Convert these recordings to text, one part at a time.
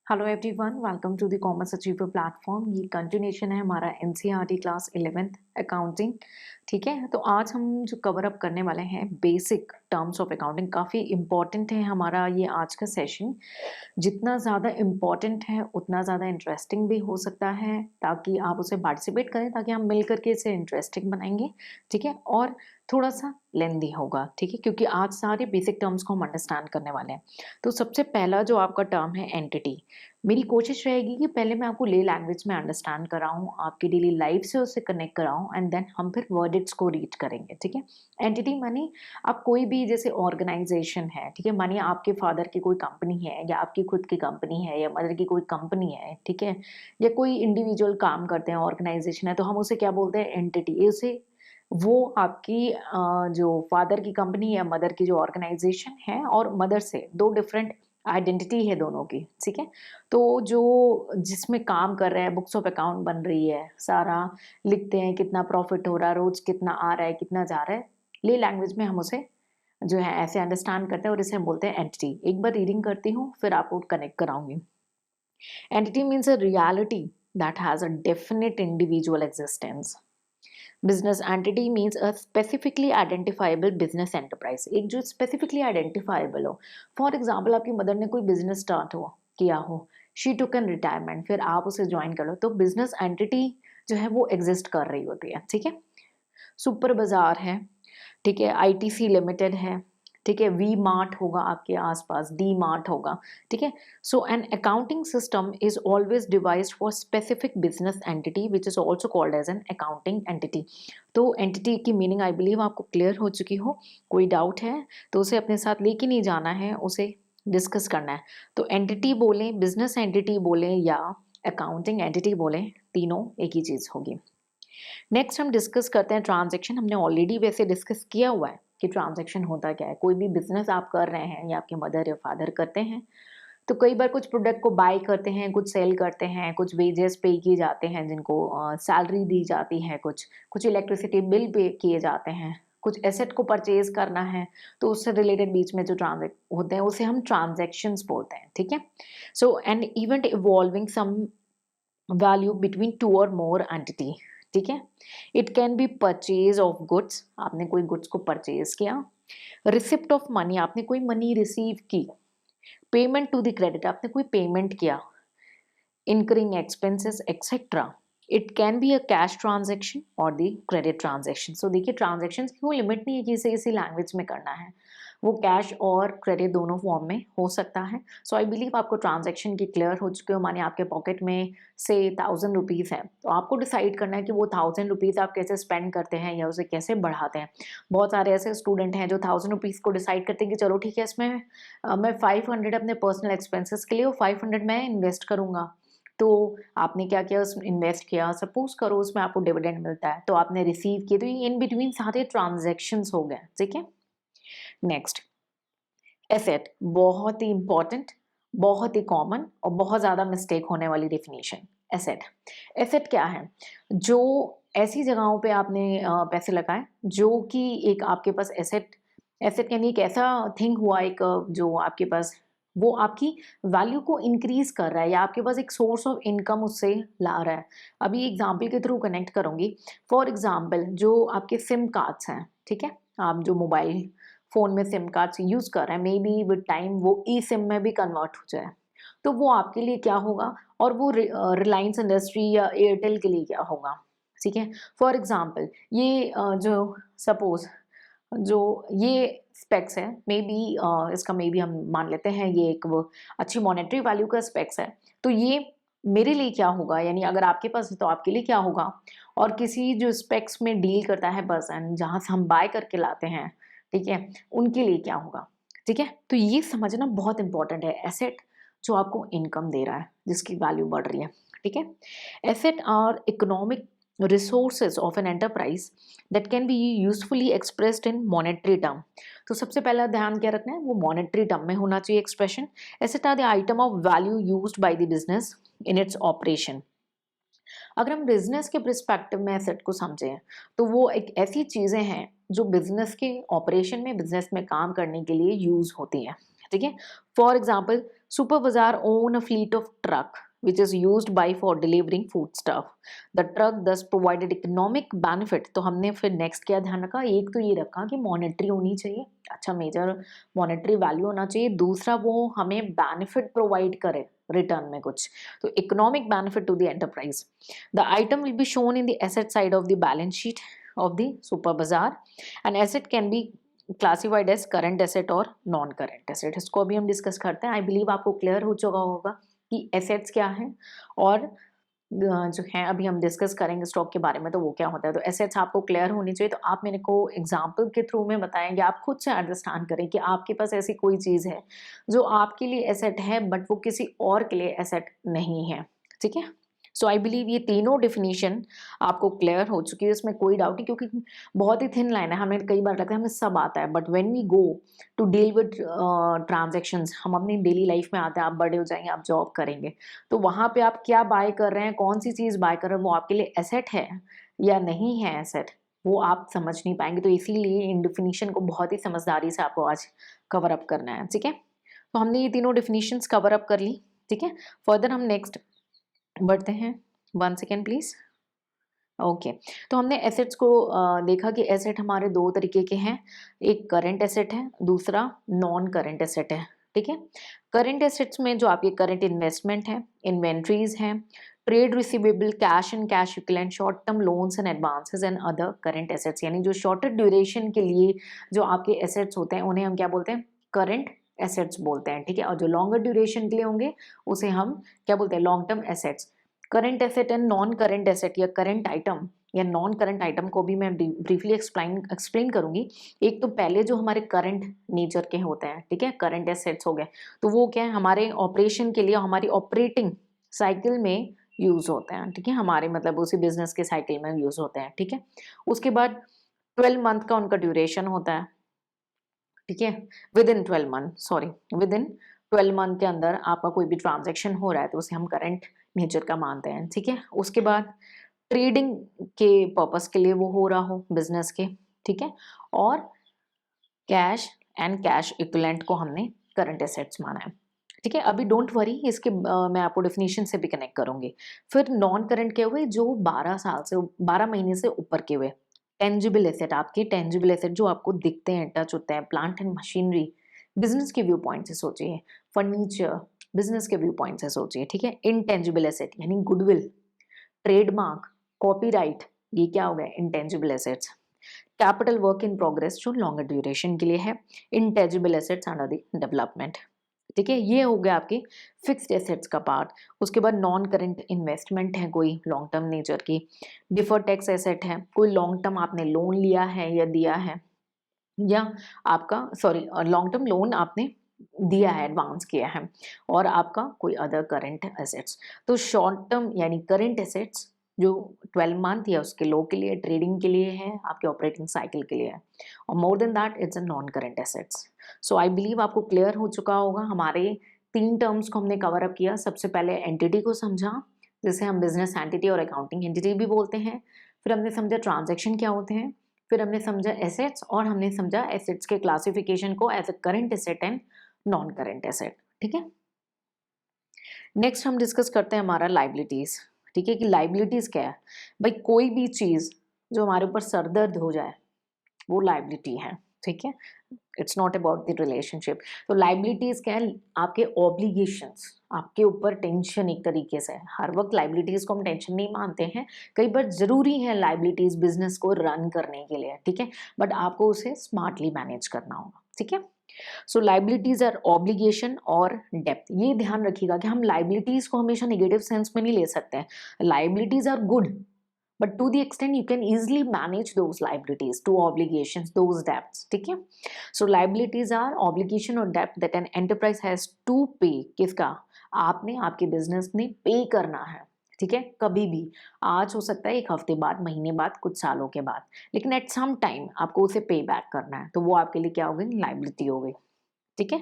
Hello everyone, welcome to the commerce achiever platform. ये continuation है हमारा एनसीईआरटी क्लास 11th अकाउंटिंग। ठीक है, तो आज हम जो कवर अप करने वाले हैं बेसिक टर्म्स ऑफ अकाउंटिंग। काफ़ी इम्पॉर्टेंट है हमारा ये आज का सेशन। जितना ज़्यादा इम्पॉर्टेंट है उतना ज़्यादा इंटरेस्टिंग भी हो सकता है, ताकि आप उसे पार्टिसिपेट करें, ताकि हम मिल करके इसे इंटरेस्टिंग बनाएंगे। ठीक है, और थोड़ा सा लेंदी होगा। ठीक है, क्योंकि आज सारे बेसिक टर्म्स को हम अंडरस्टैंड करने वाले हैं। तो सबसे पहला जो आपका टर्म है एंटिटी। मेरी कोशिश रहेगी कि पहले मैं आपको ले लैंग्वेज में अंडरस्टैंड कराऊँ, आपकी डेली लाइफ से उससे कनेक्ट कराऊँ, एंड देन हम फिर वर्डिट्स को रीड करेंगे। ठीक है, एंटिटी मानी आप कोई भी जैसे ऑर्गेनाइजेशन है, ठीक है, मानिए आपके फादर की कोई कंपनी है, या आपकी खुद की कंपनी है, या मदर की कोई कंपनी है, ठीक है, या कोई इंडिविजुअल काम करते हैं, ऑर्गेनाइजेशन है, तो हम उसे क्या बोलते हैं? एंटिटी। उसे वो आपकी जो फादर की कंपनी या मदर की जो ऑर्गेनाइजेशन है, और मदर से दो डिफरेंट आइडेंटिटी है दोनों की। ठीक है, तो जो जिसमें काम कर रहे हैं, बुक्स ऑफ अकाउंट बन रही है, सारा लिखते हैं कितना प्रॉफिट हो रहा है, रोज कितना आ रहा है, कितना जा रहा है। ले लैंग्वेज में हम उसे जो है ऐसे अंडरस्टैंड करते हैं, और इसे हम बोलते हैं एंटिटी। एक बार रीडिंग करती हूँ, फिर आपको कनेक्ट कराऊंगी। Entity means a reality that has a definite individual existence. Business entity means a specifically identifiable business enterprise. एक जो स्पेसिफिकली आइडेंटिफाइबल हो। फॉर एग्जाम्पल, आपकी मदर ने कोई बिजनेस स्टार्ट हो किया हो, शी टुक एन रिटायरमेंट, फिर आप उसे ज्वाइन कर लो, तो बिजनेस एंटिटी जो है वो एग्जिस्ट कर रही होती है। ठीक है, सुपर बाजार है, ठीक है, आईटीसी लिमिटेड है, ठीक है, वी मार्ट होगा आपके आसपास, डी मार्ट होगा। ठीक है, so an accounting system is always devised for specific business entity which is also called as an accounting entity. तो एंटिटी की मीनिंग आई बिलीव आपको क्लियर हो चुकी हो। कोई डाउट है तो उसे अपने साथ लेके नहीं जाना है, उसे डिस्कस करना है। तो एंटिटी बोलें, बिजनेस एंटिटी बोलें, या अकाउंटिंग एंटिटी बोलें, तीनों एक ही चीज़ होगी। नेक्स्ट हम डिस्कस करते हैं ट्रांजैक्शन। हमने ऑलरेडी वैसे डिस्कस किया हुआ है कि ट्रांजैक्शन होता क्या है। कोई भी बिजनेस आप कर रहे हैं, या आपके मदर या फादर करते हैं, तो कई बार कुछ प्रोडक्ट को बाय करते हैं, कुछ सेल करते हैं, कुछ वेजेस पे किए जाते हैं, जिनको सैलरी दी जाती है, कुछ कुछ इलेक्ट्रिसिटी बिल पे किए जाते हैं, कुछ एसेट को परचेज करना है, तो उससे रिलेटेड बीच में जो ट्रांजेक्ट होते हैं उसे हम ट्रांजेक्शन्स बोलते हैं। ठीक है, so an event involving some value between two or more entity. ठीक है, it can be purchase of goods, आपने कोई गुड्स को परचेज किया। रिसिप्ट ऑफ मनी, आपने कोई मनी रिसीव की। पेमेंट टू द क्रेडिट, आपने कोई पेमेंट किया। incurring expenses etc. It can be a cash transaction or the credit transaction. So देखिए, ट्रांजेक्शन्स की कोई लिमिट नहीं है कि इसे इसी लैंग्वेज में करना है, वो कैश और क्रेडिट दोनों फॉर्म में हो सकता है। सो आई बिलीव आपको ट्रांजेक्शन की क्लियर हो चुके हो। माने आपके पॉकेट में से 1000 रुपीज़ है, तो आपको डिसाइड करना है कि वो 1000 रुपीज़ आप कैसे स्पेंड करते हैं, या उसे कैसे बढ़ाते हैं। बहुत सारे ऐसे स्टूडेंट हैं जो 1000 रुपीज़ को डिसाइड करते हैं कि चलो ठीक है, इसमें मैं 500 अपने पर्सनल एक्सपेंसेस के लिए और 500 मैं इन्वेस्ट करूँगा। तो आपने क्या किया, उसमें इन्वेस्ट किया, सपोज करो उसमें आपको डिविडेंड मिलता है, तो आपने रिसीव किए, तो ये इन बिटवीन सारे ट्रांजैक्शंस हो गए। ठीक है, नेक्स्ट, एसेट। बहुत ही इंपॉर्टेंट, बहुत ही कॉमन और बहुत ज़्यादा मिस्टेक होने वाली डेफिनेशन। एसेट, एसेट क्या है? जो ऐसी जगहों पे आपने पैसे लगाए, जो कि एक आपके पास एसेट, एसेट यानी एक ऐसा थिंग हुआ, एक जो आपके पास वो आपकी वैल्यू को इंक्रीज कर रहा है, या आपके पास एक सोर्स ऑफ इनकम उससे ला रहा है। अभी एग्जाम्पल के थ्रू कनेक्ट करूंगी। फॉर एग्जाम्पल, जो आपके सिम कार्ड्स हैं, ठीक है, आप जो मोबाइल फ़ोन में सिम कार्ड्स यूज़ कर रहे हैं, मे बी विद टाइम वो ई सिम में भी कन्वर्ट हो जाए, तो वो आपके लिए क्या होगा, और वो रिलायंस इंडस्ट्री या एयरटेल के लिए क्या होगा। ठीक है, फॉर एग्जांपल ये जो सपोज़ जो ये स्पेक्स है, मे बी इसका मे बी हम मान लेते हैं ये एक वो अच्छी मॉनेटरी वैल्यू का स्पेक्स है, तो ये मेरे लिए क्या होगा, यानी अगर आपके पास है तो आपके लिए क्या होगा, और किसी जो स्पेक्स में डील करता है पर्सन, जहाँ से हम बाय करके लाते हैं, ठीक है, उनके लिए क्या होगा। ठीक है, तो ये समझना बहुत इंपॉर्टेंट है। एसेट जो आपको इनकम दे रहा है, जिसकी वैल्यू बढ़ रही है। ठीक है, asset are economic resources of an enterprise that can be usefully expressed in monetary term। तो सबसे पहला ध्यान क्या रखना है, वो monetary term में होना चाहिए expression. Asset are the item of value used by the business in its operation. अगर हम बिजनेस के परस्पेक्टिव में एसेट को समझें, तो वो एक ऐसी चीजें हैं जो बिजनेस के ऑपरेशन में, बिजनेस में काम करने के लिए यूज होती हैं। ठीक है। फॉर एग्जाम्पल सुपर बाजार own a fleet of truck which is used by for delivering food stuff. The truck thus provided economic benefit. तो हमने फिर नेक्स्ट क्या ध्यान रखा, एक तो ये रखा कि मॉनेटरी होनी चाहिए, अच्छा मेजर मॉनेटरी वैल्यू होना चाहिए, दूसरा वो हमें बेनिफिट प्रोवाइड करे रिटर्न में कुछ, तो economic benefit to the enterprise. The item will be shown in the asset side of the balance sheet of the super bazaar and asset can be classified as current asset or non current asset. इसको अभी हम discuss करते हैं. आई believe आपको clear हो चुका होगा कि एसेट्स क्या है और जो है अभी हम डिस्कस करेंगे स्टॉक के बारे में, तो वो क्या होता है. तो एसेट्स आपको क्लियर होनी चाहिए. तो आप मेरे को एग्जांपल के थ्रू में बताएंगे, आप खुद से अंडरस्टैंड करें कि आपके पास ऐसी कोई चीज़ है जो आपके लिए एसेट है बट वो किसी और के लिए एसेट नहीं है. ठीक है. सो आई बिलीव ये तीनों डिफिनीशन आपको क्लियर हो चुकी है, इसमें कोई डाउट नहीं, क्योंकि बहुत ही थिन लाइन है. हमें कई बार लगता है हमें सब आता है, but when we go to deal with transactions, हम अपनी डेली लाइफ में आते हैं, आप बड़े हो जाएंगे, आप जॉब करेंगे, तो वहाँ पे आप क्या बाय कर रहे हैं, कौन सी चीज़ बाय कर रहे हैं, वो आपके लिए एसेट है या नहीं है एसेट, वो आप समझ नहीं पाएंगे. तो इसीलिए इन डिफिनीशन को बहुत ही समझदारी से आपको आज कवर अप करना है. ठीक है. तो हमने ये तीनों डिफिनीशंस कवर अप कर ली. ठीक है. फर्दर हम नेक्स्ट बढ़ते हैं. 1 सेकेंड प्लीज. ओके. तो हमने एसेट्स को देखा कि एसेट हमारे दो तरीके के हैं, एक करंट एसेट है, दूसरा नॉन करंट एसेट है. ठीक है. करंट एसेट्स में जो आपके करंट इन्वेस्टमेंट है, इन्वेंट्रीज हैं, trade receivable, cash and cash equivalent, short term loans and advances and other current assets, यानी जो शॉर्टर ड्यूरेशन के लिए जो आपके एसेट्स होते हैं उन्हें हम क्या बोलते हैं, करंट एसेट्स बोलते हैं. ठीक है. और जो लॉन्गर ड्यूरेशन के लिए होंगे उसे हम क्या बोलते हैं, long term assets. Current asset and non current asset या करंट आइटम या नॉन करंट आइटम को भी मैं ब्रीफली एक्सप्लेन करूंगी. एक तो पहले जो हमारे करंट नेचर के होते हैं, ठीक है, करंट एसेट्स हो गए, तो वो क्या है, हमारे ऑपरेशन के लिए, हमारी ऑपरेटिंग साइकिल में यूज होते हैं. ठीक है. हमारे मतलब उसी बिजनेस के साइकिल में यूज होते हैं. ठीक है. उसके बाद 12 मंथ का उनका ड्यूरेशन होता है. ठीक है. With in 12 month, sorry, with in 12 month के अंदर आपका कोई भी ट्रांजैक्शन हो रहा है तो उसे हम करंट नेचर का मानते हैं. ठीक है. उसके बाद ट्रेडिंग के पर्पस के लिए वो हो रहा हो बिजनेस के. ठीक है. और कैश एंड कैश इक्विवेलेंट को हमने करंट एसेट्स माना है. ठीक है. अभी डोंट वरी, इसके मैं आपको डेफिनेशन से भी कनेक्ट करूंगी. फिर नॉन करंट के हुए जो 12 महीने से ऊपर के हुए. टेंजिबल एसेट, आपके टेंजिबल एसेट जो आपको दिखते हैं, टच होते हैं, प्लांट एंड मशीनरी, बिजनेस के व्यू पॉइंट से सोचिए, फर्नीचर बिजनेस के व्यू पॉइंट से सोचिए. ठीक है. इनटेंजिबल एसेट यानी गुडविल, ट्रेडमार्क, कॉपीराइट, ये क्या हो गया, intangible assets. Capital work in progress जो लॉन्गर ड्यूरेशन के लिए है. Intangible assets under the development. ठीक है. ये हो गया आपके फिक्स्ड एसेट्स का पार्ट. उसके बाद नॉन करंट इन्वेस्टमेंट है कोई लॉन्ग टर्म नेचर की. डिफर्ड टैक्स एसेट है, कोई लॉन्ग टर्म आपने लोन लिया है या दिया है, या आपका सॉरी लॉन्ग टर्म लोन आपने दिया है, एडवांस किया है, और आपका कोई अदर करंट एसेट्स. तो शॉर्ट टर्म यानी करंट एसेट्स जो 12 मंथ या उसके लो के लिए, ट्रेडिंग के लिए है, आपके ऑपरेटिंग साइकिल के लिए है, और more than that it's a non current assets. So I believe आपको क्लियर हो चुका होगा. हमारे 3 टर्म्स को हमने कवर अप किया. सबसे पहले एंटिटी को समझा, जिसे हम बिजनेस एंटिटी और अकाउंटिंग एंटिटी भी बोलते हैं. फिर हमने समझा ट्रांजेक्शन क्या होते हैं. फिर हमने समझा एसेट्स, और हमने समझा एसेट्स के क्लासिफिकेशन को as a current asset and non current asset. ठीक है. नेक्स्ट हम डिस्कस करते हैं हमारा लाइबिलिटीज. ठीक है. कि लाइबिलिटीज क्या है भाई, कोई भी चीज जो हमारे ऊपर सरदर्द हो जाए वो लाइबिलिटी है. ठीक है. It's not about the relationship. तो लाइबिलिटीज क्या है, आपके ऑब्लिगेशंस, आपके ऊपर टेंशन. एक तरीके से हर वक्त लाइबिलिटीज को हम टेंशन नहीं मानते हैं, कई बार जरूरी है लाइबिलिटीज बिजनेस को रन करने के लिए. ठीक है. बट आपको उसे स्मार्टली मैनेज करना होगा. ठीक है. सो लाइबिलिटीज आर ऑब्लिगेशन और डेप्थ. ये ध्यान रखिएगा कि हम लाइबिलिटीज को हमेशा नेगेटिव सेंस में नहीं ले सकते हैं. Liabilities are good, but to the extent you can easily manage those liabilities to obligations, those debts. ठीक है. So liabilities are obligation or debt that an enterprise has to pay. किसका, आपने, आपके बिजनेस ने पे करना है. ठीक है. कभी भी, आज हो सकता है, एक हफ्ते बाद, महीने बाद, कुछ सालों के बाद, लेकिन एट सम टाइम आपको उसे पे बैक करना है, तो वो आपके लिए क्या हो गई, लाइबिलिटी हो गई. ठीक है.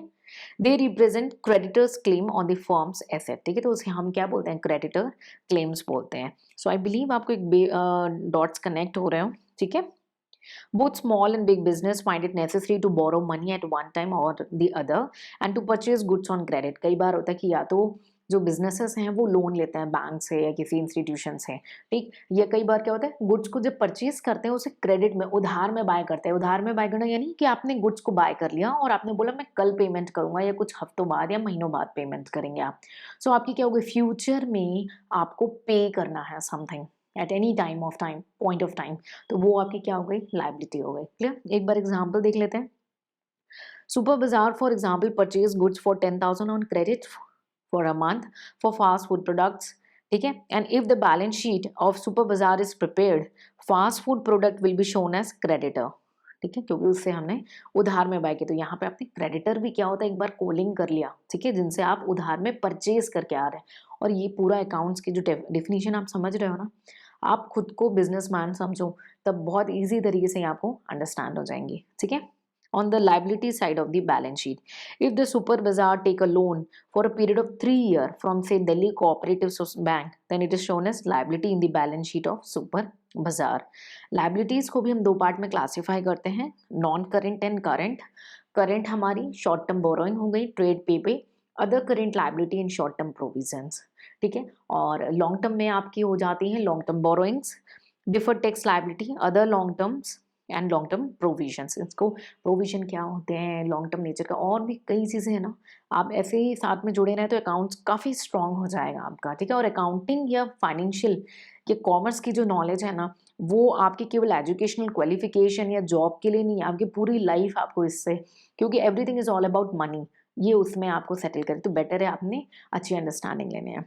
They represent creditors claim on the firms asset. ठीक है. तो उसे हम क्या बोलते हैं, क्रेडिटर क्लेम्स बोलते हैं. सो आई बिलीव आपको एक डॉट्स कनेक्ट हो रहे हो. ठीक है. Both small and big business find it necessary to borrow money at one time or the other and to purchase goods on credit. कई बार होता है कि या तो जो बिजनेसेस हैं वो लोन लेते हैं बैंक से या किसी इंस्टीट्यूशन से, ठीक। या कई बार क्या होता है गुड्स को जब परचेज करते हैं उसे क्रेडिट में उधार में बाय करते हैं। उधार में बाय करना यानी कि आपने गुड्स को बाय कर लिया और आपने बोला मैं कल पेमेंट करूंगा या कुछ हफ्तों बाद या महीनों बाद पेमेंट करेंगे आप। सो आपकी क्या होगी फ्यूचर में आपको पे करना है something at any time of time point of time. तो वो आपकी क्या हो गई लाइबिलिटी हो गई। क्लियर। एक बार एग्जांपल देख लेते हैं। Super bazaar for example purchase goods for 10,000 on credit for a month for fast food products, ठीक है। And if the balance sheet of super bazaar is prepared fast food product will be shown as creditor, ठीक है, क्योंकि उससे हमने उधार में bye किया। तो यहाँ पे आपने क्रेडिटर भी क्या होता है एक बार कॉलिंग कर लिया, ठीक है, जिनसे आप उधार में परचेज करके आ रहे हैं। और ये पूरा अकाउंट्स की जो डेफिनेशन आप समझ रहे हो ना, आप खुद को बिजनेसमैन समझो तब बहुत इजी तरीके से आपको अंडरस्टैंड हो जाएंगी, ठीक है। On the liability side of the balance sheet, if the super bazaar take a loan for a period of 3 years from say Delhi Cooperative Bank, then it is shown as liability in the balance sheet of super bazaar. Liabilities को भी हम दो part में classify करते हैं, non current and current. Current हमारी short term borrowing हो गई ट्रेड पे, other current liability in short term provisions, ठीक है। और लॉन्ग टर्म में आपकी हो जाती है long term borrowings, deferred tax liability, other long terms and long term provisions. इसको प्रोविजन क्या होते हैं लॉन्ग टर्म नेचर का, और भी कई चीज़ें हैं ना। आप ऐसे ही साथ में जुड़े रहें तो अकाउंट्स काफ़ी स्ट्रांग हो जाएगा आपका, ठीक है। और अकाउंटिंग या फाइनेंशियल या कॉमर्स की जो नॉलेज है ना, वो आपकी केवल एजुकेशनल क्वालिफिकेशन या जॉब के लिए नहीं, आपकी पूरी लाइफ आपको इससे, क्योंकि everything is all about money, ये उसमें आपको सेटल करे तो बेटर है आपने अच्छी अंडरस्टैंडिंग लेनी है।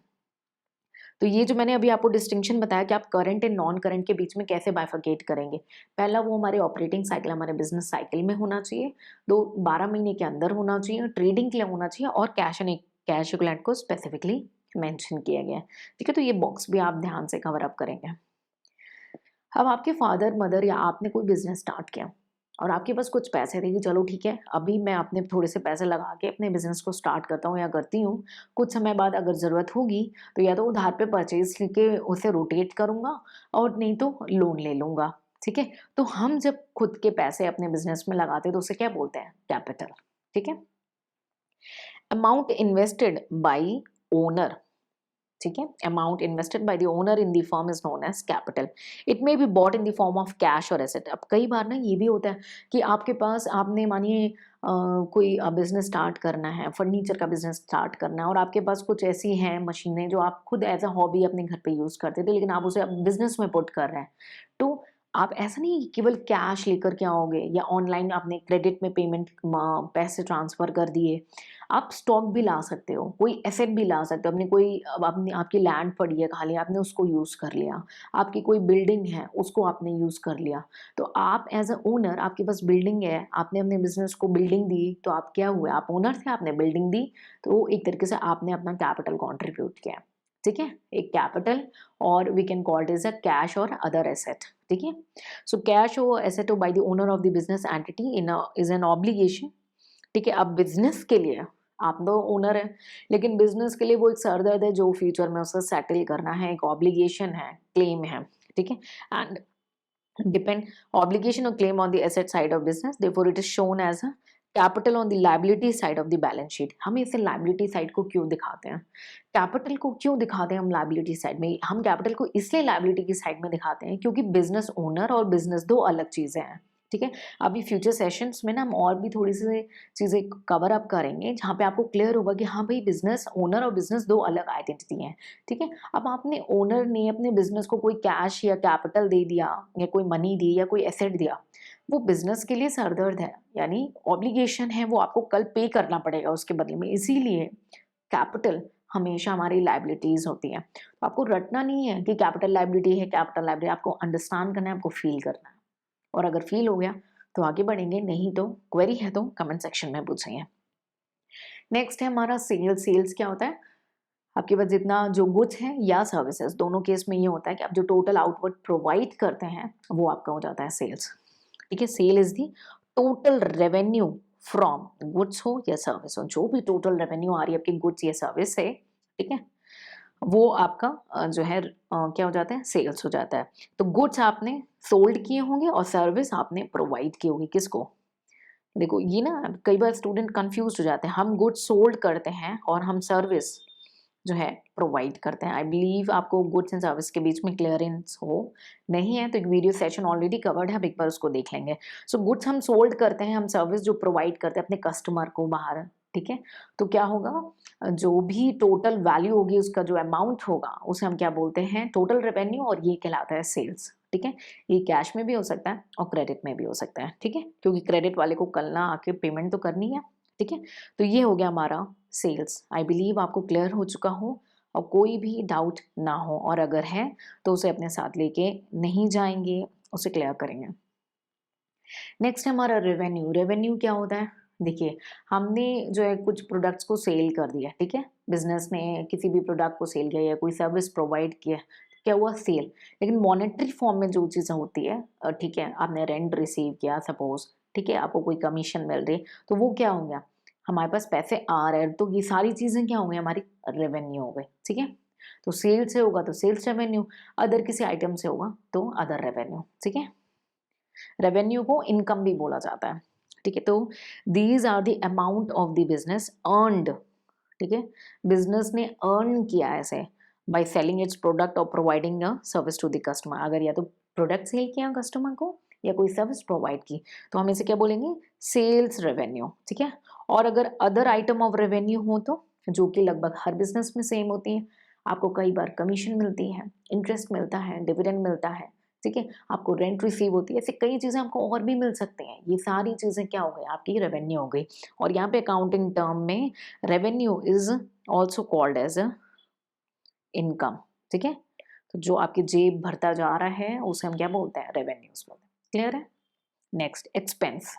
तो ये जो मैंने अभी आपको डिस्टिंक्शन बताया कि आप करंट एंड नॉन करंट के बीच में कैसे बाइफरकेट करेंगे। पहला वो हमारे ऑपरेटिंग साइकिल हमारे बिजनेस साइकिल में होना चाहिए, दो 12 महीने के अंदर होना चाहिए, ट्रेडिंग के लिए होना चाहिए और कैश इक्विवेलेंट को स्पेसिफिकली मेंशन किया गया है, ठीक है। तो ये बॉक्स भी आप ध्यान से कवर अप करेंगे। अब आपके फादर मदर या आपने कोई बिजनेस स्टार्ट किया और आपके पास कुछ पैसे थे कि चलो ठीक है अभी मैं अपने थोड़े से पैसे लगा के अपने बिजनेस को स्टार्ट करता हूँ या करती हूँ, कुछ समय बाद अगर ज़रूरत होगी तो या तो उधार पे परचेज लेके उसे रोटेट करूँगा और नहीं तो लोन ले लूँगा, ठीक है। तो हम जब खुद के पैसे अपने बिजनेस में लगाते हैं तो उसे क्या बोलते हैं कैपिटल, ठीक है। अमाउंट इन्वेस्टेड बाई ओनर, ठीक है, amount invested by the owner in the firm is known as capital. It may be bought in the form of cash और एसेट। अब कई बार ना ये भी होता है कि आपके पास आपने मानिए कोई बिजनेस स्टार्ट करना है, फर्नीचर का बिजनेस स्टार्ट करना है और आपके पास कुछ ऐसी हैं मशीनें जो आप खुद एज अ हॉबी अपने घर पे यूज़ करते थे लेकिन आप उसे बिजनेस में पुट कर रहे हैं। तो आप ऐसा नहीं केवल कैश लेकर के आओगे या ऑनलाइन आपने क्रेडिट में पेमेंट पैसे ट्रांसफ़र कर दिए, आप स्टॉक भी ला सकते हो, कोई एसेट भी ला सकते हो। अपनी कोई अब अपनी आपकी लैंड पड़ी है खाली, आपने उसको यूज़ कर लिया। आपकी कोई बिल्डिंग है, उसको आपने यूज़ कर लिया। तो आप एज़ अ ओनर आपके पास बिल्डिंग है, आपने अपने बिज़नेस को बिल्डिंग दी, तो आप क्या हुए? आप ओनर थे, आपने बिल्डिंग दी, तो एक तरीके से आपने अपना कैपिटल कंट्रीब्यूट किया, ठीक है? एक कैपिटल और we can call it as a cash और अदर एसेट, ठीक है? सो कैश और asset by the owner of the business entity is an obligation, ठीक है। अब बिज़नेस के लिए आप तो ओनर हैं, लेकिन बिज़नेस के लिए वो एक सरदर्द है जो फ्यूचर में उसे सेटल करना है, एक ऑब्लिगेशन है, क्लेम है, ठीक है। एंड डिपेंड ऑब्लिगेशन और claim on the asset side of business, therefore it is shown as a capital on the liability side of the balance sheet. हम इसे लायबिलिटी साइड को क्यों दिखाते हैं? कैपिटल को क्यों दिखाते हैं हम लायबिलिटी साइड में? हम कैपिटल को इसलिए लायबिलिटी की साइड में दिखाते हैं क्योंकि बिज़नेस ओनर और बिज़नेस 2 अलग चीज़ें हैं, ठीक है। अभी फ्यूचर सेशंस में ना हम और भी थोड़ी सी चीज़ें कवर अप करेंगे जहाँ पे आपको क्लियर होगा कि हाँ भाई बिज़नेस ओनर और बिज़नेस 2 अलग आइडेंटिटी हैं, ठीक है। अब आपने ओनर ने अपने बिज़नेस को कोई कैश या कैपिटल दे दिया या कोई मनी दी या कोई एसेट दिया, वो बिज़नेस के लिए सरदर्द है, यानी ऑब्लिगेशन है, वो आपको कल पे करना पड़ेगा उसके बदले में। इसीलिए कैपिटल हमेशा हमारी लायबिलिटीज़ होती हैं। तो आपको रटना नहीं है कि कैपिटल लायबिलिटी है, कैपिटल लायबिलिटी, आपको अंडरस्टैंड करना है, आपको फ़ील करना है। और अगर फ़ील हो गया तो आगे बढ़ेंगे, नहीं तो क्वेरी है तो कमेंट सेक्शन में पूछिए। नेक्स्ट है हमारा सेल्स। सेल्स क्या होता है? आपके पास जितना जो गुड्स हैं या सर्विसेज, दोनों केस में ये होता है कि आप जो टोटल आउटपुट प्रोवाइड करते हैं वो आपका हो जाता है सेल्स, ठीक है। Sale is the total revenue from goods हो या सर्विस हो, जो भी टोटल रेवेन्यू आ रही है आपकी गुड्स या सर्विस से, ठीक है। वो आपका जो है क्या हो जाता है, सेल्स हो जाता है। तो गुड्स आपने सोल्ड किए होंगे और सर्विस आपने प्रोवाइड की होगी किसको। देखो ये ना कई बार स्टूडेंट कंफ्यूज हो जाते हैं, हम गुड्स सोल्ड करते हैं और हम सर्विस जो है प्रोवाइड करते हैं। आई बिलीव आपको गुड्स एंड सर्विस के बीच में क्लियरेंस हो, नहीं है तो एक वीडियो सेशन ऑलरेडी कवर्ड है, आप एक बार उसको देख लेंगे। सो गुड्स हम सोल्ड करते हैं, हम सर्विस जो प्रोवाइड करते हैं अपने कस्टमर को बाहर, ठीक है। तो क्या होगा, जो भी टोटल वैल्यू होगी उसका जो अमाउंट होगा उसे हम क्या बोलते हैं, टोटल रेवेन्यू, और ये कहलाता है सेल्स, ठीक है। ये कैश में भी हो सकता है और क्रेडिट में भी हो सकता है, ठीक है, क्योंकि क्रेडिट वाले को कल ना आके पेमेंट तो करनी है, ठीक है। तो ये हो गया हमारा सेल्स। आई बिलीव आपको क्लियर हो चुका हो और कोई भी डाउट ना हो, और अगर है तो उसे अपने साथ लेके नहीं जाएंगे, उसे क्लियर करेंगे। नेक्स्ट है हमारा रेवेन्यू। रेवेन्यू क्या होता है, देखिए हमने जो है कुछ प्रोडक्ट्स को सेल कर दिया, ठीक है, बिजनेस ने किसी भी प्रोडक्ट को सेल किया या कोई सर्विस प्रोवाइड किया, क्या हुआ, सेल। लेकिन मॉनेटरी फॉर्म में जो चीज़ें होती है, ठीक है, आपने रेंट रिसीव किया सपोज, ठीक है, आपको कोई कमीशन मिल रही, तो वो क्या हो गया, हमारे पास पैसे आ रहे हैं, तो ये सारी चीज़ें क्या हो गई, हमारी रेवेन्यू हो गई, ठीक है। तो सेल से होगा तो सेल्स रेवेन्यू, अदर किसी आइटम से होगा तो अदर रेवेन्यू, ठीक है। रेवेन्यू को इनकम भी बोला जाता है, ठीक है। तो these are the amount of the business earned, ठीक है, बिजनेस ने अर्न किया ऐसे बाय सेलिंग इट्स प्रोडक्ट और providing a service to the customer. अगर या तो प्रोडक्ट सेल किया कस्टमर को या कोई सर्विस प्रोवाइड की तो हम इसे क्या बोलेंगे, सेल्स रेवेन्यू, ठीक है। और अगर अदर आइटम ऑफ रेवेन्यू हो तो, जो कि लगभग हर बिजनेस में सेम होती है, आपको कई बार कमीशन मिलती है, इंटरेस्ट मिलता है, डिविडेंड मिलता है, ठीक है, आपको रेंट रिसीव होती है, ऐसे कई चीज़ें आपको और भी मिल सकती हैं। ये सारी चीज़ें क्या हो गई, आपकी रेवेन्यू हो गई। और यहाँ पे अकाउंटिंग टर्म में revenue is also called as a income, ठीक है। तो जो आपकी जेब भरता जा रहा है उसे हम क्या बोलते हैं, रेवेन्यूज बोलते हैं। क्लियर है। Next expense.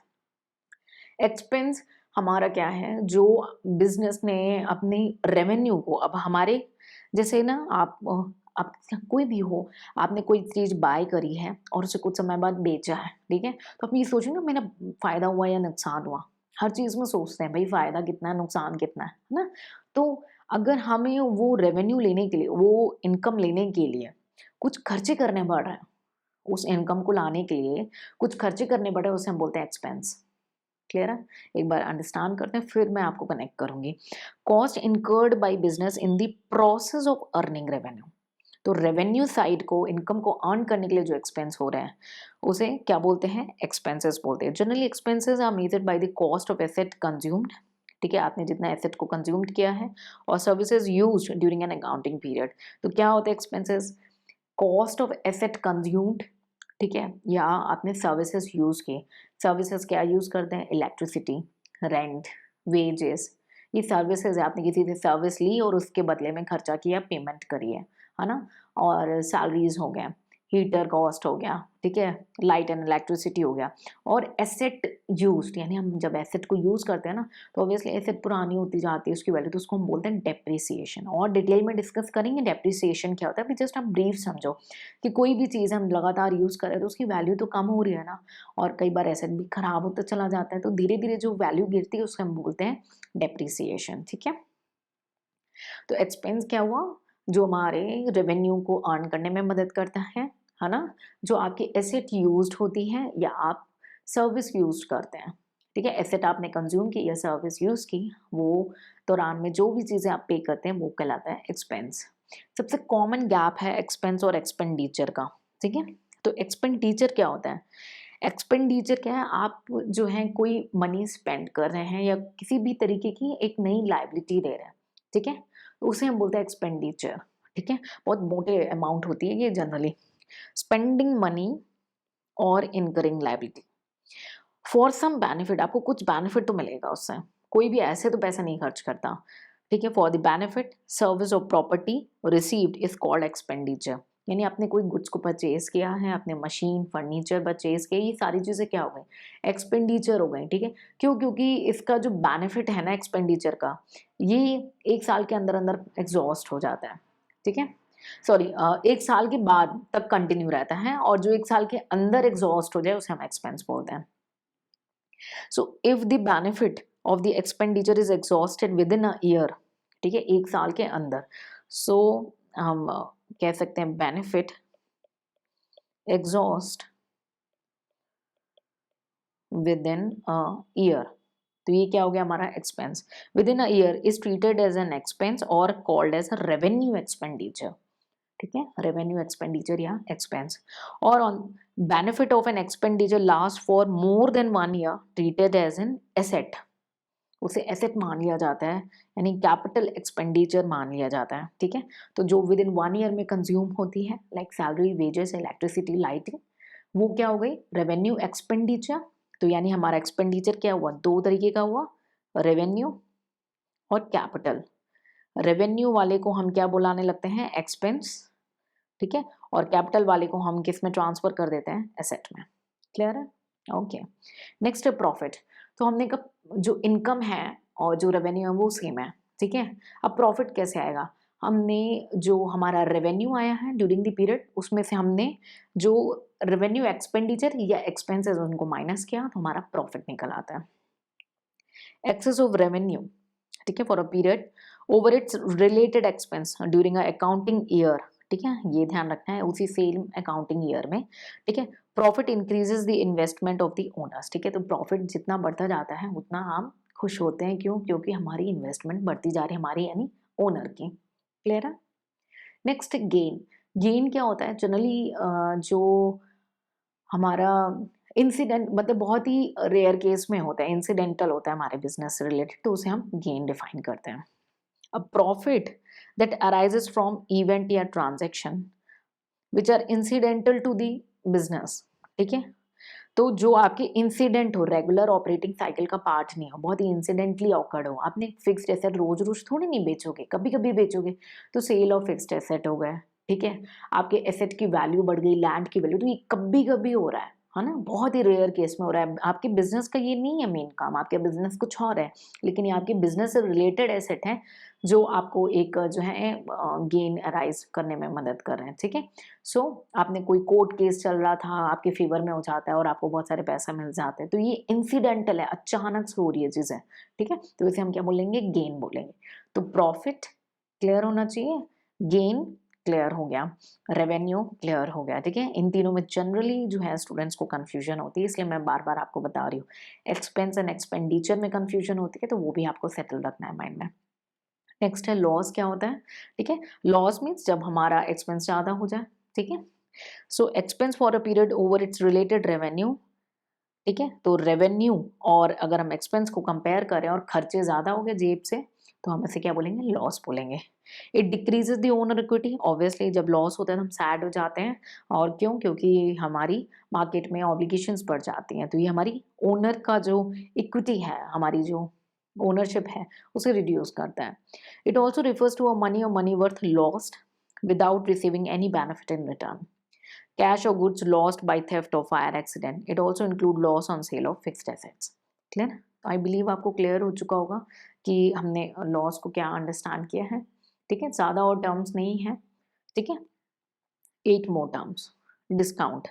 एक्सपेंस हमारा क्या है, जो बिजनेस ने अपनी रेवेन्यू को, अब हमारे जैसे ना आप कोई भी हो, आपने कोई चीज़ बाय करी है और उसे कुछ समय बाद बेचा है, ठीक है, तो आप ये सोचो ना मेरा फ़ायदा हुआ या नुकसान हुआ। हर चीज़ में सोचते हैं भाई फ़ायदा कितना है, नुकसान कितना है ना। तो अगर हमें वो रेवेन्यू लेने के लिए, वो इनकम लेने के लिए कुछ खर्चे करने पड़ रहे हैं, उस इनकम को लाने के लिए कुछ खर्चे करने पड़ रहे हैं, उसे हम बोलते हैं एक्सपेंस। क्लियर है। एक बार अंडरस्टैंड करते हैं फिर मैं आपको कनेक्ट करूंगी। Cost incurred by business in the process of earning revenue. तो रेवेन्यू साइड को, इनकम को अर्न करने के लिए जो एक्सपेंस हो रहे हैं उसे क्या बोलते हैं, एक्सपेंसेस बोलते हैं। Generally expenses are measured by the cost of asset consumed, ठीक है, आपने जितना एसेट को कंज्यूम्ड किया है, और services used during an accounting period. तो क्या होते हैं expenses, cost of asset consumed, ठीक है, या आपने सर्विसेज यूज़ की। सर्विसेज क्या यूज़ करते हैं, इलेक्ट्रिसिटी, रेंट, वेजेस, ये सर्विसेज है, आपने किसी से सर्विस ली और उसके बदले में खर्चा किया, पेमेंट करी है ना। और सैलरीज हो गया, हीटर कॉस्ट हो गया, ठीक है, लाइट एंड इलेक्ट्रिसिटी हो गया। और एसेट यूज्ड, यानी हम जब एसेट को यूज़ करते हैं ना, तो ऑब्वियसली एसेट पुरानी होती जाती है उसकी वैल्यू, तो उसको हम बोलते हैं डेप्रिसिएशन। और डिटेल में डिस्कस करेंगे डेप्रिसिएशन क्या होता है, अभी जस्ट आप ब्रीफ समझो कि कोई भी चीज़ हम लगातार यूज़ कर रहे हैं तो उसकी वैल्यू तो कम हो रही है ना, और कई बार एसेट भी खराब होता चला जाता है, तो धीरे धीरे जो वैल्यू गिरती है उसको हम बोलते हैं डेप्रिसिएशन, ठीक है। तो एक्सपेंस क्या हुआ, जो हमारे रेवेन्यू को अर्न करने में मदद करता है ना, जो आपकी एसेट यूज्ड होती है या आप सर्विस यूज करते हैं, ठीक है, एसेट आपने कंज्यूम की या सर्विस यूज की, वो दौरान में जो भी चीज़ें आप पे करते हैं वो कहलाता है एक्सपेंस। सबसे कॉमन गैप है एक्सपेंस और एक्सपेंडिचर का, ठीक है। तो एक्सपेंडिचर क्या होता है, एक्सपेंडिचर क्या है, आप जो है कोई मनी स्पेंड कर रहे हैं या किसी भी तरीके की एक नई लाइबिलिटी ले रहे हैं, ठीक है, तो उसे हम बोलते हैं एक्सपेंडिचर, ठीक है। बहुत मोटे अमाउंट होती है ये जनरली, स्पेंडिंग मनी और incurring liability for some benefit, आपको कुछ बेनिफिट तो मिलेगा उससे, कोई भी ऐसे तो पैसा नहीं खर्च करता, ठीक है। फॉर द बेनिफिट सर्विस और property received is called expenditure, यानी आपने कोई गुड्स को परचेज किया है, आपने मशीन फर्नीचर परचेज किया, ये सारी चीज़ें क्या हो गई, एक्सपेंडिचर हो गई, ठीक है। क्यों, क्योंकि इसका जो बेनिफिट है ना एक्सपेंडिचर का, ये एक साल के अंदर अंदर एग्जॉस्ट हो जाता है, ठीक है, सॉरी, एक साल के बाद तक कंटिन्यू रहता है, और जो एक साल के अंदर एग्जॉस्ट हो जाए उसे हम एक्सपेंस बोलते हैं। So if the benefit of the expenditure is exhausted with in a year, ठीक है, एक साल के अंदर, सो हम कह सकते हैं benefit exhaust within a year. तो ये क्या हो गया हमारा expense within a year is treated as an expense और called as a revenue expenditure. ठीक है, रेवेन्यू एक्सपेंडिचर या एक्सपेंस। और on benefit of an expenditure last for more than 1 year treated as an asset. उसे asset मान लिया जाता है, यानी कैपिटल एक्सपेंडिचर मान लिया जाता है। ठीक है, तो जो विद इन 1 ईयर में कंज्यूम होती है like salary, wages, electricity, lighting, वो क्या हो गई रेवेन्यू एक्सपेंडिचर। तो यानी हमारा एक्सपेंडिचर क्या हुआ, दो तरीके का हुआ, रेवेन्यू और कैपिटल। रेवेन्यू वाले को हम क्या बुलाने लगते हैं, एक्सपेंस। ठीक है, और कैपिटल वाले को हम किस में ट्रांसफर कर देते हैं, एसेट में। क्लियर है? ओके। नेक्स्ट है प्रॉफिट। तो हमने कहा जो इनकम है और जो रेवेन्यू है वो सेम है। ठीक है, अब प्रॉफिट कैसे आएगा, हमने जो हमारा रेवेन्यू आया है ड्यूरिंग द पीरियड उसमें से हमने जो रेवेन्यू एक्सपेंडिचर या एक्सपेंसेस उनको माइनस किया तो हमारा प्रॉफिट निकल आता है। एक्सेस ऑफ रेवेन्यू, ठीक है, for a period over its related expense during a accounting year. ठीक है, ये ध्यान रखना है उसी सेम अकाउंटिंग ईयर में। ठीक है, profit increases the investment of the owners. ठीक है, तो प्रॉफिट जितना बढ़ता जाता है उतना हम खुश होते हैं, क्यों, क्योंकि हमारी इन्वेस्टमेंट बढ़ती जा रही है, हमारी यानी ओनर की। क्लियर है? Next gain. गेन क्या होता है, जनरली जो हमारा इंसिडेंट मतलब बहुत ही रेयर केस में होता है, इंसिडेंटल होता है हमारे बिजनेस से रिलेटेड, तो उसे हम गेन डिफाइन करते हैं। A profit that arises from event या transaction which are incidental to the business। ठीक है, तो जो आपके इंसिडेंट हो, रेगुलर ऑपरेटिंग साइकिल का पार्ट नहीं हो, बहुत ही इंसिडेंटली ऑकर्ड हो, आपने फिक्स्ड एसेट रोज रोज थोड़ी नहीं बेचोगे, कभी कभी बेचोगे, तो सेल ऑफ फिक्स्ड एसेट हो गया। ठीक है, आपके एसेट की वैल्यू बढ़ गई, लैंड की वैल्यू, तो ये कभी कभी हो रहा है ना, बहुत ही रेयर केस में हो रहा है। आपके बिजनेस का ये नहीं है मेन काम, आपके बिजनेस कुछ और है, लेकिन ये आपके बिजनेस से रिलेटेड एसेट है जो आपको एक जो है गेन अराइज करने में मदद कर रहे हैं। ठीक है, सो आपने कोई कोर्ट केस चल रहा था, आपके फेवर में हो जाता है और आपको बहुत सारे पैसा मिल जाते हैं, तो ये इंसिडेंटल है, अचानक से हो रही है चीजें। ठीक है, तो इसे हम क्या बोलेंगे, गेन बोलेंगे। तो प्रॉफिट क्लियर होना चाहिए, गेन क्लियर हो गया, रेवेन्यू क्लियर हो गया। ठीक है, इन तीनों में जनरली जो है स्टूडेंट्स को कंफ्यूजन होती है, इसलिए मैं बार बार आपको बता रही हूँ। एक्सपेंस एंड एक्सपेंडिचर में कंफ्यूजन होती है, तो वो भी आपको सेटल रखना है माइंड में। नेक्स्ट है लॉस। क्या होता है, ठीक है, लॉस मीन्स जब हमारा एक्सपेंस ज्यादा हो जाए। ठीक है, so expense for a period over its related revenue. ठीक है, तो रेवेन्यू और अगर हम एक्सपेंस को कंपेयर करें और खर्चे ज्यादा हो गए जेब से, तो हम इसे क्या बोलेंगे, लॉस बोलेंगे। It decreases the owner equity. Obviously जब लॉस होता है तो हम सैड हो जाते हैं, और क्यों, क्योंकि हमारी मार्केट में ऑब्लिगेशंस बढ़ जाती हैं, तो ये हमारी ओनर का जो इक्विटी है, हमारी जो ओनरशिप है, उसे रिड्यूस करता है। It also refers to a money or money worth lost without receiving any benefit in return. Cash or goods lost by theft or fire accident. It also include loss on sale of fixed assets. Clear? तो आई believe आपको clear हो चुका होगा कि हमने loss को क्या understand किया है। ठीक है, ज़्यादा और टर्म्स नहीं है। ठीक है, 8 मोर टर्म्स। डिस्काउंट,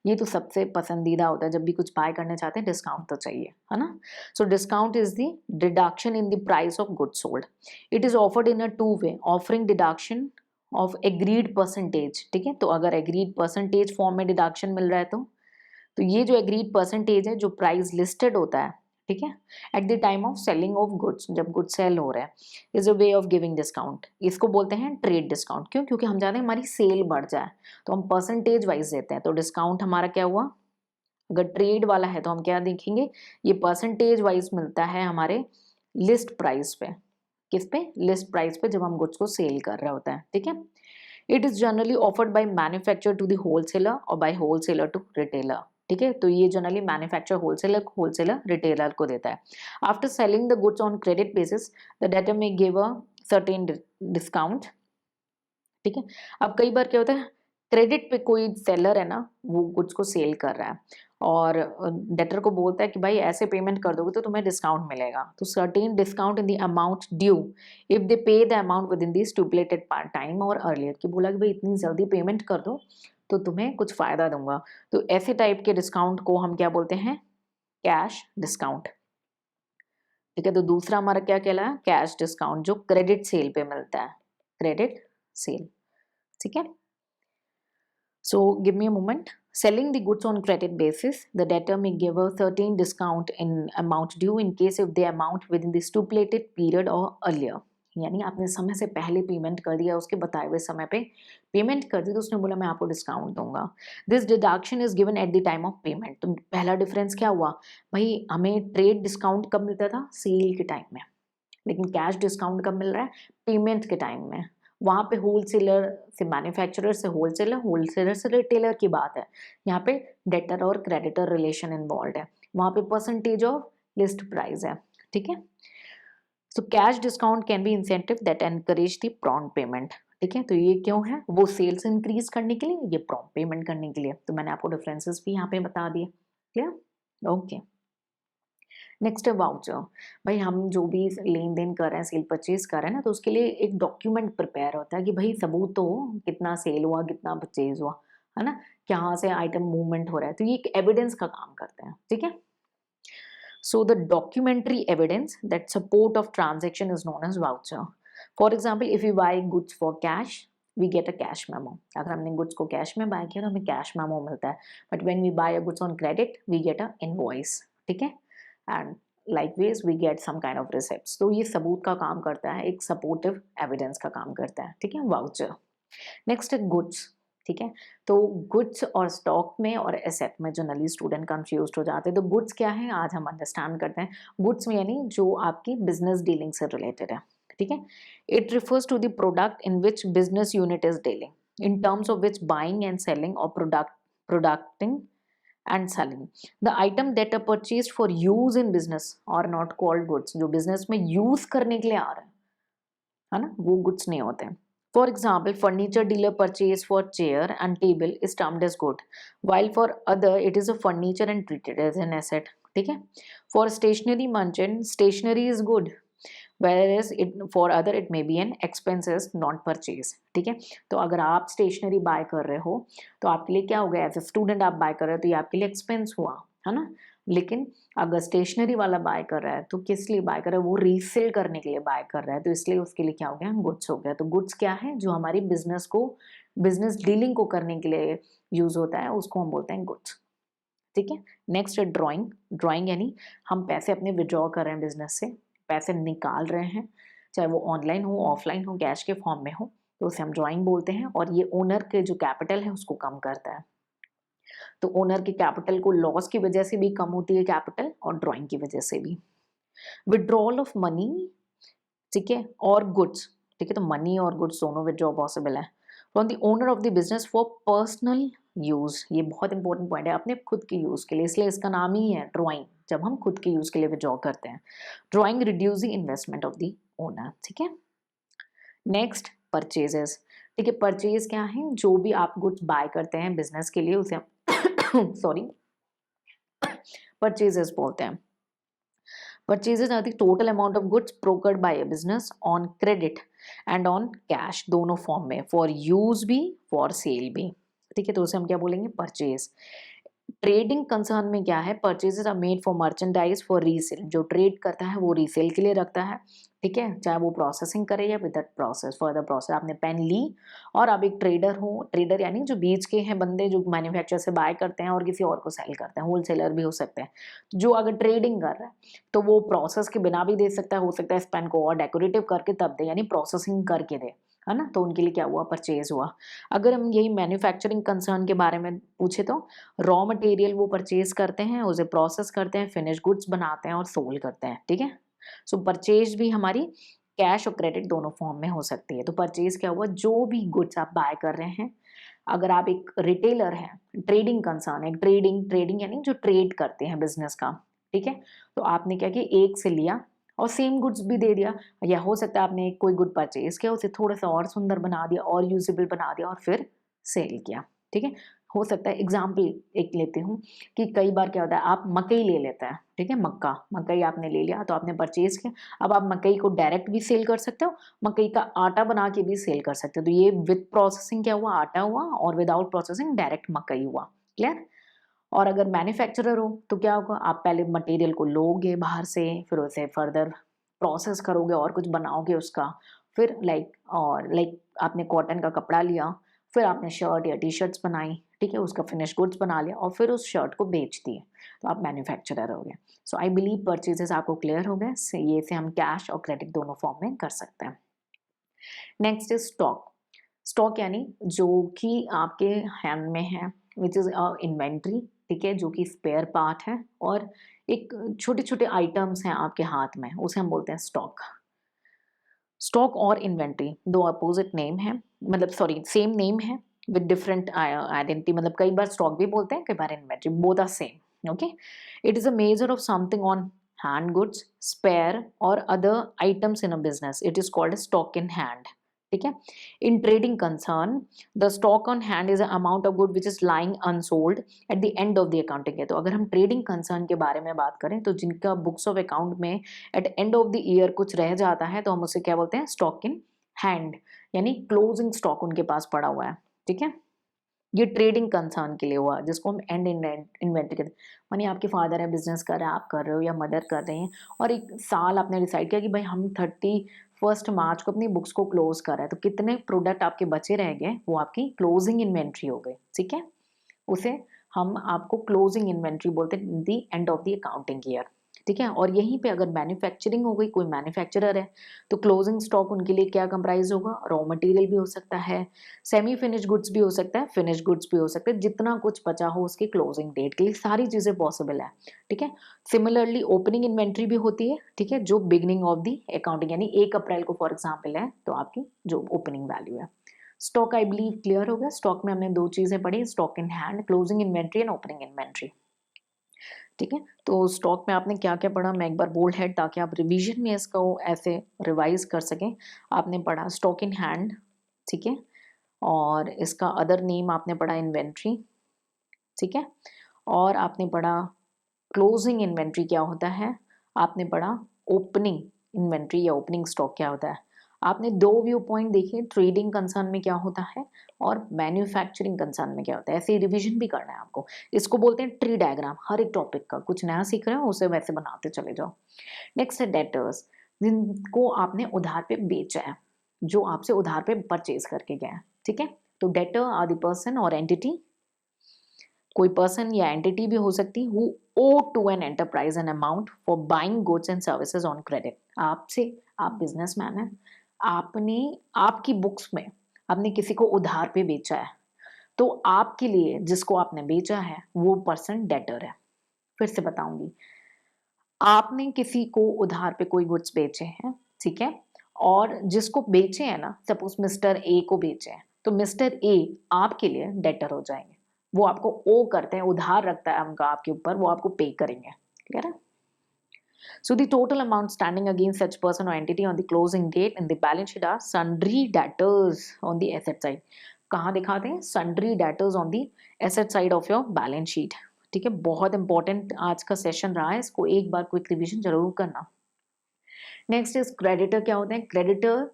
ये तो सबसे पसंदीदा होता है, जब भी कुछ बाय करना चाहते हैं डिस्काउंट तो चाहिए, है ना। So discount is the deduction in the price of goods sold. It is offered in a two way, offering deduction of agreed percentage. ठीक है, तो अगर एग्रीड परसेंटेज फॉर्म में डिडक्शन मिल रहा है तो ये जो एग्रीड परसेंटेज है, जो प्राइस लिस्टेड होता है, ठीक है, at the time of selling of goods, जब गुड्स सेल हो रहा है, is a way of giving discount. इसको बोलते हैं ट्रेड डिस्काउंट। क्यों, क्योंकि हम चाहते हैं हमारी सेल बढ़ जाए, तो हम परसेंटेज वाइज देते हैं। तो डिस्काउंट हमारा क्या हुआ, अगर ट्रेड वाला है तो हम क्या देखेंगे, ये परसेंटेज वाइज मिलता है हमारे लिस्ट प्राइस पे। किस पे, लिस्ट प्राइस पे, जब हम गुड्स को सेल कर रहे होते हैं। ठीक है, it is generally offered by manufacturer to the wholesaler और बाय होलसेलर टू रिटेलर। ठीक है, तो ये generally manufacturer wholesaler wholesaler retailer को देता है। After selling the goods on credit basis, the debtor में गिव अ सर्टेन डिस्काउंट। ठीक है, अब कई बार क्या होता है, क्रेडिट पे कोई सेलर है ना, वो गुड्स को सेल कर रहा है और डेटर को बोलता है कि भाई ऐसे पेमेंट कर दोगे तो तुम्हें डिस्काउंट मिलेगा, तो certain discount in the amount due if they pay the amount within the stipulated time or earlier, कि बोला कि भाई इतनी जल्दी पेमेंट कर दो तो तुम्हें कुछ फायदा दूंगा। तो ऐसे टाइप के डिस्काउंट को हम क्या बोलते हैं, कैश डिस्काउंट। ठीक है, तो दूसरा हमारा क्या कहला है, कैश डिस्काउंट, जो क्रेडिट सेल पे मिलता है। क्रेडिट सेल, ठीक है। So give me a moment. Selling the goods on credit basis, the debtor may give a certain discount in amount due in case if the amount within the stipulated period or earlier. यानी आपने समय से पहले payment कर दिया, उसके बताए हुए समय पे पेमेंट कर दी तो उसने बोला मैं आपको डिस्काउंट दूंगा। This deduction is given at the time of payment. तो पहला डिफरेंस क्या हुआ भाई, हमें ट्रेड डिस्काउंट कब मिलता था, सेल के टाइम में, लेकिन कैश डिस्काउंट कब मिल रहा है, पेमेंट के टाइम में। वहाँ पे होलसेलर से मैन्युफैक्चरर से होलसेलर, होलसेलर से रिटेलर की बात है। यहाँ पे डेटर और क्रेडिटर रिलेशन इन्वॉल्व है, वहाँ पे परसेंटेज ऑफ लिस्ट प्राइस है, ठीक है। So cash discount can be incentive that encourage the prompt payment, ठीक है। तो ये क्यों है, वो सेल्स इंक्रीज करने के लिए, ये प्रॉम्प्ट पेमेंट करने के लिए। तो मैंने आपको डिफरेंसेस भी यहाँ पे बता दिए, क्लियर, ओके। नेक्स्ट है वाउचर। भाई हम जो भी लेन देन कर रहे हैं, सेल परचेज कर रहे हैं ना, तो उसके लिए एक डॉक्यूमेंट प्रिपेयर होता है कि भाई सबूत तो हो कितना सेल हुआ, कितना परचेज हुआ, है ना, कहाँ से आइटम मूवमेंट हो रहा है। तो ये एक एविडेंस का काम करते हैं, ठीक है। So the documentary evidence that support of transaction is known as voucher. For example if you buy goods for cash we get a cash memo. अगर हमने गुड्स को कैश में बाय किया तो हमें कैश मेमो मिलता है, but when we buy a goods on credit we get a invoice, ठीक है। And likewise we get some kind of receipts। तो ये सबूत का काम करता है, एक सपोर्टिव एविडेंस का काम करता है, ठीक है, वाउचर। नेक्स्ट है गुड्स, ठीक है। तो गुड्स और स्टॉक में और एसेट में जनरली स्टूडेंट कंफ्यूज हो जाते हैं। तो गुड्स क्या है आज हम अंडरस्टैंड करते हैं। गुड्स में यानी जो आपकी बिजनेस डीलिंग से रिलेटेड है, ठीक है। It refers to the product in which business unit is dealing in terms of which buying and selling और producing and selling the item that are purchased for use in business are not called goods। जो business में use करने के लिए आ रहे हैं, है ना, वो goods नहीं होते हैं। For example, furniture dealer purchase for chair and table is termed as good, while for other it is a furniture and treated as an asset, ठीक है। For stationery merchant, stationery is good, whereas it for other it may be an expenses not purchase, ठीक है। तो अगर आप stationery bye कर रहे हो तो आपके लिए क्या हो गया, एज ए स्टूडेंट आप बाय कर रहे हो तो ये आपके लिए एक्सपेंस हुआ, है ना। लेकिन अगर स्टेशनरी वाला बाय कर रहा है तो किस लिए बाय कर रहा है, वो रीसेल करने के लिए बाय कर रहा है, तो इसलिए उसके लिए क्या हो गया, गुड्स हो गया। तो गुड्स क्या है, जो हमारी बिजनेस को, बिजनेस डीलिंग को करने के लिए यूज होता है, उसको हम बोलते हैं गुड्स, ठीक है। नेक्स्ट है ड्राइंग। ड्राइंग यानी हम पैसे अपने विड्रॉ कर रहे हैं बिजनेस से, पैसे निकाल रहे हैं, चाहे वो ऑनलाइन हो ऑफलाइन हो कैश के फॉर्म में हो, तो उसे हम ड्राइंग बोलते हैं। और ये ओनर के जो कैपिटल है उसको कम करता है। तो ओनर के कैपिटल को लॉस की वजह से भी कम होती है कैपिटल, और ड्राइंग की वजह से भी। विड्रॉल ऑफ मनी, ठीक है, और गुड्स, ठीक है। तो मनी और गुड्स दोनों विड्रॉ पॉसिबल है from the owner of the business for personal use. ये बहुत इंपॉर्टेंट पॉइंट है, अपने खुद के यूज के लिए, इसलिए इसका नाम ही है ड्राइंग, जब हम खुद के यूज के लिए विड्रॉ करते हैं। Drawing reducing investment of the owner, ठीक है। नेक्स्ट परचेजेस, ठीक है। परचेज क्या है, जो भी आप गुड्स बाय करते हैं बिजनेस के लिए उसे सॉरी परचेजेस बोलते हैं। Purchases are the total amount of goods procured by a business on credit and on cash, दोनों फॉर्म में, for use भी for sale भी, ठीक है। तो उसे हम क्या बोलेंगे, परचेज। ट्रेडिंग कंसर्न में क्या है, purchases are made for merchandise for resale. जो ट्रेड करता है वो रीसेल के लिए रखता है, ठीक है, चाहे वो प्रोसेसिंग करे या विदाउट प्रोसेस, फर्दर प्रोसेस। आपने पेन ली और आप एक ट्रेडर हो, ट्रेडर यानी जो बीच के हैं बंदे, जो मैन्युफैक्चर से बाय करते हैं और किसी और को सेल करते हैं, होलसेलर भी हो सकते हैं। जो अगर ट्रेडिंग कर रहा है तो वो प्रोसेस के बिना भी दे सकता है, हो सकता है इस पेन को और डेकोरेटिव करके तब दे, यानी प्रोसेसिंग करके दे, है ना। तो उनके लिए क्या हुआ, परचेज हुआ। अगर हम यही मैन्युफैक्चरिंग कंसर्न के बारे में पूछे तो रॉ मटेरियल वो परचेज करते हैं, उसे प्रोसेस करते हैं, फिनिश गुड्स बनाते हैं और सोल करते हैं, ठीक है। सो परचेज भी हमारी कैश और क्रेडिट दोनों फॉर्म में हो सकती है। तो परचेज क्या हुआ, जो भी गुड्स आप बाय कर रहे हैं, अगर आप एक रिटेलर हैं, ट्रेडिंग कंसर्न है, ट्रेडिंग ट्रेडिंग यानी जो ट्रेड करते हैं बिजनेस का, ठीक है। तो आपने क्या किया, एक से लिया और सेम गुड्स भी दे दिया, या हो सकता है आपने एक कोई गुड परचेज किया, उसे थोड़ा सा और सुंदर बना दिया और यूजेबल बना दिया और फिर सेल किया, ठीक है। हो सकता है एग्जाम्पल एक लेती हूँ कि कई बार क्या होता है, आप मकई ले लेते हैं, ठीक है, मकई आपने ले लिया तो आपने परचेज किया। अब आप मकई को डायरेक्ट भी सेल कर सकते हो, मकई का आटा बना के भी सेल कर सकते हो। तो ये विद प्रोसेसिंग क्या हुआ, आटा हुआ, और विदाउट प्रोसेसिंग डायरेक्ट मकई हुआ, क्लियर। और अगर मैन्युफैक्चरर हो तो क्या होगा, आप पहले मटेरियल को लोगे बाहर से, फिर उसे फर्दर प्रोसेस करोगे और कुछ बनाओगे उसका, फिर लाइक आपने कॉटन का कपड़ा लिया, फिर आपने शर्ट या टी शर्ट्स बनाई, ठीक है, उसका फिनिश गुड्स बना लिया और फिर उस शर्ट को बेच दिए, तो आप मैन्युफैक्चरर हो गए। सो आई बिलीव परचेजेस आपको क्लियर हो गए। ये से हम कैश और क्रेडिट दोनों फॉर्म में कर सकते हैं। Next is stock. स्टॉक यानी जो कि आपके हैंड में है, विच इज इन्वेंट्री, ठीक है, जो कि स्पेयर पार्ट है और एक छोटे छोटे आइटम्स हैं आपके हाथ में, उसे हम बोलते हैं स्टॉक। स्टॉक और इन्वेंट्री दो अपोजिट नेम है, मतलब सॉरी सेम नेम है विद डिफरेंट आइडेंटिटी, मतलब कई बार स्टॉक भी बोलते हैं, कई बार inventory, both are same. Okay, it is a measure of something on hand goods, spare or other items in a business. It is called a stock in hand. ठीक है। In trading concern the stock on hand is amount of good which is lying unsold at the end of the accounting है। तो अगर हम trading concern के बारे में बात करें तो जिनका बुक्स ऑफ अकाउंट में at end of the year कुछ रह जाता है तो हम उसे क्या बोलते हैं, स्टॉक इन हैंड, यानी क्लोजिंग स्टॉक उनके पास पड़ा हुआ है। ठीक है, ये ट्रेडिंग कंसर्न के लिए हुआ जिसको हम एंड इन्वेंट्री कहते हैं। मानिए आपके फादर है, बिजनेस कर रहे हैं, आप कर रहे हो या मदर कर रहे हैं और एक साल आपने डिसाइड किया कि भाई हम 31 मार्च को अपनी बुक्स को क्लोज कर रहे हैं, तो कितने प्रोडक्ट आपके बचे रह गए वो आपकी क्लोजिंग इन्वेंट्री हो गई। ठीक है, उसे हम आपको क्लोजिंग इन्वेंट्री बोलते हैं the end of the accounting year. ठीक है, और यहीं पे अगर मैन्युफैक्चरिंग हो गई, कोई मैन्युफैक्चरर है तो क्लोजिंग स्टॉक उनके लिए क्या कंप्राइज होगा, रॉ मटेरियल भी हो सकता है, सेमी फिनिश गुड्स भी हो सकता है, फिनिश गुड्स भी हो सकते हैं, जितना कुछ बचा हो उसकी क्लोजिंग डेट के लिए सारी चीजें पॉसिबल है। ठीक है, सिमिलरली ओपनिंग इन्वेंट्री भी होती है। ठीक है, जो बिगनिंग ऑफ द अकाउंटिंग यानी 1 अप्रैल को फॉर एग्जाम्पल है तो आपकी जो ओपनिंग वैल्यू है। स्टॉक आई बिलीव क्लियर हो गया। स्टॉक में हमने दो चीजें पढ़ी, stock in hand, closing inventory and opening inventory. ठीक है, तो स्टॉक में आपने क्या क्या पढ़ा, मैं एक बार बोल्ड हेड ताकि आप रिवीजन में इसको ऐसे रिवाइज कर सकें। आपने पढ़ा स्टॉक इन हैंड, ठीक है, और इसका अदर नेम आपने पढ़ा इन्वेंट्री। ठीक है, और आपने पढ़ा क्लोजिंग इन्वेंट्री क्या होता है, आपने पढ़ा ओपनिंग इन्वेंट्री या ओपनिंग स्टॉक क्या होता है। आपने दो व्यू पॉइंट देखे, ट्रेडिंग कंसर्न में क्या होता है और मैन्युफैक्चरिंग कंसर्न में क्या होता है। ऐसे ही रिवीजन भी करना है आपको। इसको बोलते हैं ट्री डायग्राम, हर एक टॉपिक का कुछ नया सीख रहे हो उसे वैसे बनाते चले जाओ। नेक्स्ट है डेटर्स, जिनको आपने उधार पे बेचा है, जो आपसे उधार पे परचेज करके गए हैं। ठीक है, तो डेटर आर द पर्सन और एंटिटी, कोई पर्सन या एंटिटी भी हो सकती है, who owe to an enterprise an amount for buying goods and services on credit. आपसे, आप बिजनेसमैन है, आपने आपकी बुक्स में आपने किसी को उधार पे बेचा है, तो आपके लिए जिसको आपने बेचा है वो पर्सन डेटर है। फिर से बताऊंगी, आपने किसी को उधार पे कोई गुड्स बेचे हैं, ठीक है, और जिसको बेचे हैं ना, सपोज मिस्टर ए को बेचे हैं, तो मिस्टर ए आपके लिए डेटर हो जाएंगे। वो आपको ओ करते हैं, उधार रखता है उनका आपके ऊपर, वो आपको पे करेंगे। क्लियर है? So the total amount standing against such person or entity on the closing date in the balance sheet are sundry debtors on the asset side. कहाँ दिखाते हैं? Sundry debtors on the asset side of your balance sheet. ठीक है, बहुत important आज का session रहा है, इसको एक बार क्विक रिवीजन जरूर करना। Next is creditor. क्या होते हैं क्रेडिटर?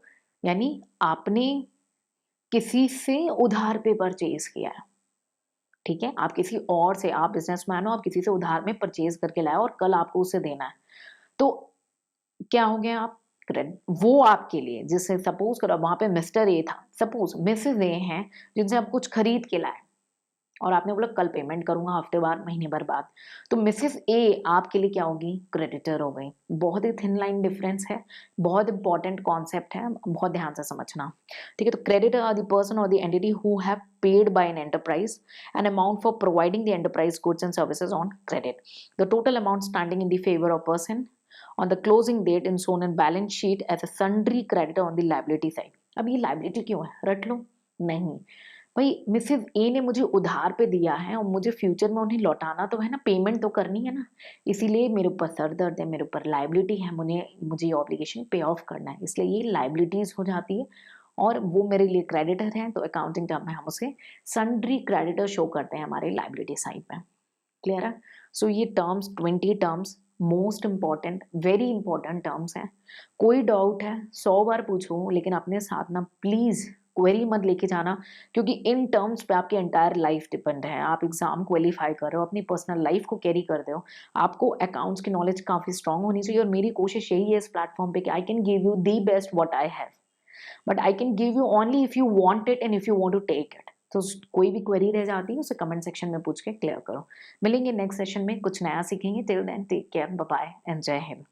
यानी आपने किसी से उधार पे परचेज किया है, ठीक है, आप किसी और से, आप बिजनेसमैन हो, आप किसी से उधार में परचेज करके लाए और कल आपको उसे देना है, तो क्या हो गया, आप वो आपके लिए, जिससे सपोज करो वहां पे मिस्टर ए था, सपोज मिसेज ए हैं जिनसे आप कुछ खरीद के लाए और आपने बोला कल पेमेंट करूंगा, हफ्ते बाद, महीने भर बाद, तो मिसेस ए आपके लिए क्या होगी, क्रेडिटर हो गई। बहुत ही थिन लाइन डिफरेंस है, बहुत इंपॉर्टेंट कॉन्सेप्ट है, बहुत ध्यान से समझना। ठीक है, तो क्रेडिटर आर द पर्सन और the entity who have paid by N enterprise an amount for providing the enterprise goods and services on credit. The total amount standing in the favour of person on the closing date in shown in balance sheet as a sundry creditor on the liability side। अब ये liability क्यों है, रट लो नहीं भाई, Mrs ए ने मुझे उधार पे दिया है और मुझे फ्यूचर में उन्हें लौटाना तो है ना, पेमेंट तो करनी है ना, इसीलिए मेरे ऊपर सर दर्द है, मेरे ऊपर लाइबिलिटी है, मुझे ये ऑब्लिगेशन पे ऑफ करना है, इसलिए ये लाइबिलिटीज हो जाती है और वो मेरे लिए क्रेडिटर है, तो अकाउंटिंग टर्म में हम उसे सन्ड्री क्रेडिटर शो करते हैं हमारे लाइबिलिटी साइड में। क्लियर है? सो ये terms 20 terms most important, very important terms हैं। कोई डाउट है 100 बार पूछो, लेकिन अपने साथ ना प्लीज क्वेरी मत लेके जाना, क्योंकि इन टर्म्स पे आपकी एंटायर लाइफ डिपेंड है। आप एग्जाम क्वालिफाई कर रहे हो, अपनी पर्सनल लाइफ को कैरी कर रहे हो, आपको अकाउंट्स की नॉलेज काफी स्ट्रांग होनी चाहिए और मेरी कोशिश यही है इस प्लेटफॉर्म पे कि I can give you the best what I have. But I can give you only if you want it and if you want to take it. तो कोई भी क्वेरी रह जाती है उसे कमेंट सेक्शन में पूछ के क्लियर करो। मिलेंगे नेक्स्ट सेशन में, कुछ नया सीखेंगे। Till then take care, bye bye and Jai Hind.